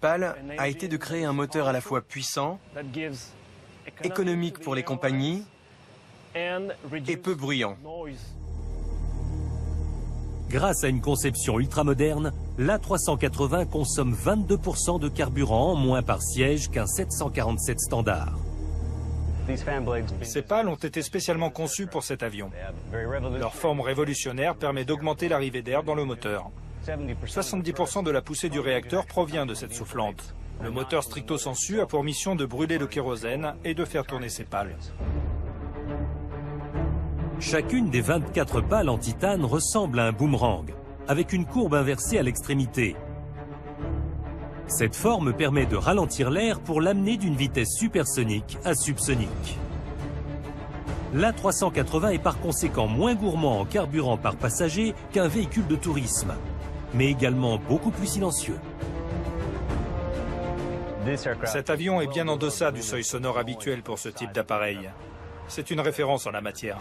principal a été de créer un moteur à la fois puissant, économique pour les compagnies et peu bruyant. Grâce à une conception ultramoderne, l'A380 consomme 22% de carburant en moins par siège qu'un 747 standard. Ces pales ont été spécialement conçues pour cet avion. Leur forme révolutionnaire permet d'augmenter l'arrivée d'air dans le moteur. 70% de la poussée du réacteur provient de cette soufflante. Le moteur stricto sensu a pour mission de brûler le kérosène et de faire tourner ces pales. Chacune des 24 pales en titane ressemble à un boomerang, avec une courbe inversée à l'extrémité. Cette forme permet de ralentir l'air pour l'amener d'une vitesse supersonique à subsonique. L'A380 est par conséquent moins gourmand en carburant par passager qu'un véhicule de tourisme, mais également beaucoup plus silencieux. Cet avion est bien en deçà du seuil sonore habituel pour ce type d'appareil. C'est une référence en la matière.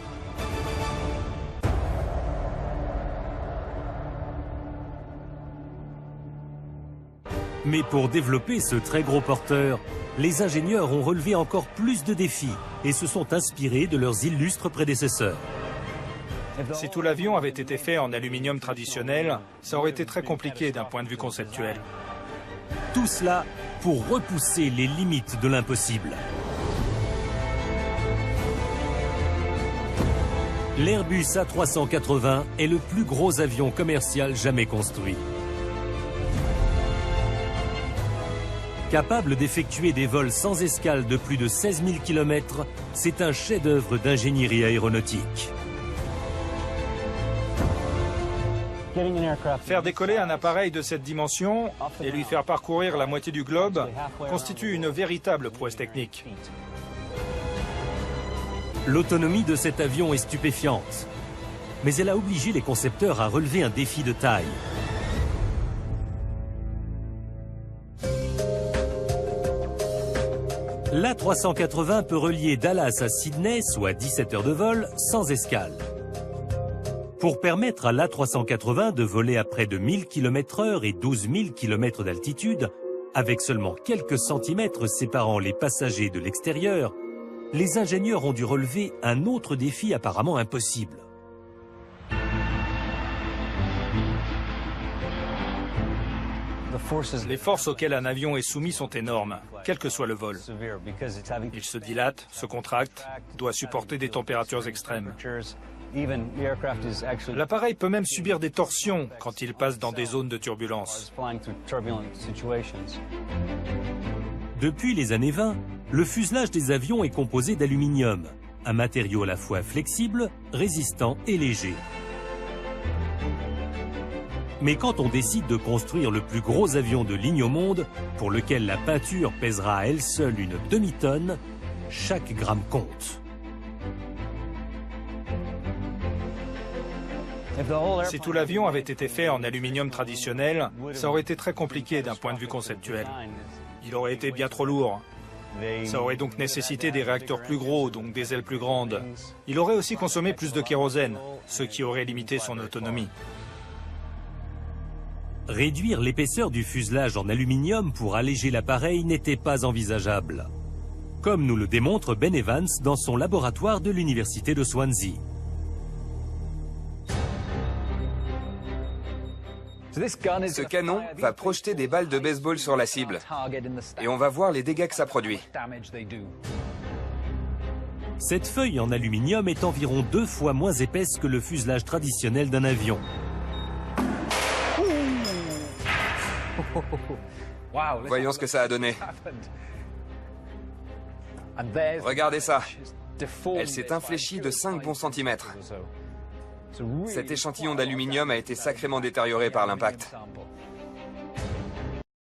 Mais pour développer ce très gros porteur, les ingénieurs ont relevé encore plus de défis et se sont inspirés de leurs illustres prédécesseurs. Si tout l'avion avait été fait en aluminium traditionnel, ça aurait été très compliqué d'un point de vue conceptuel. Tout cela pour repousser les limites de l'impossible. L'Airbus A380 est le plus gros avion commercial jamais construit. Capable d'effectuer des vols sans escale de plus de 16 000 km, c'est un chef-d'œuvre d'ingénierie aéronautique. Faire décoller un appareil de cette dimension et lui faire parcourir la moitié du globe constitue une véritable prouesse technique. L'autonomie de cet avion est stupéfiante, mais elle a obligé les concepteurs à relever un défi de taille. L'A380 peut relier Dallas à Sydney, soit 17 heures de vol, sans escale. Pour permettre à l'A380 de voler à près de 1000 km/h et 12 000 km d'altitude, avec seulement quelques centimètres séparant les passagers de l'extérieur, les ingénieurs ont dû relever un autre défi apparemment impossible. Les forces auxquelles un avion est soumis sont énormes, quel que soit le vol. Il se dilate, se contracte, doit supporter des températures extrêmes. L'appareil peut même subir des torsions quand il passe dans des zones de turbulence. Depuis les années 20, le fuselage des avions est composé d'aluminium, un matériau à la fois flexible, résistant et léger. Mais quand on décide de construire le plus gros avion de ligne au monde, pour lequel la peinture pèsera à elle seule une demi-tonne, chaque gramme compte. Si tout l'avion avait été fait en aluminium traditionnel, ça aurait été très compliqué d'un point de vue conceptuel. Il aurait été bien trop lourd. Ça aurait donc nécessité des réacteurs plus gros, donc des ailes plus grandes. Il aurait aussi consommé plus de kérosène, ce qui aurait limité son autonomie. Réduire l'épaisseur du fuselage en aluminium pour alléger l'appareil n'était pas envisageable, comme nous le démontre Ben Evans dans son laboratoire de l'université de Swansea. Ce canon va projeter des balles de baseball sur la cible et on va voir les dégâts que ça produit. Cette feuille en aluminium est environ 2 fois moins épaisse que le fuselage traditionnel d'un avion. Voyons ce que ça a donné. Regardez ça. Elle s'est infléchie de 5 bons centimètres. Cet échantillon d'aluminium a été sacrément détérioré par l'impact.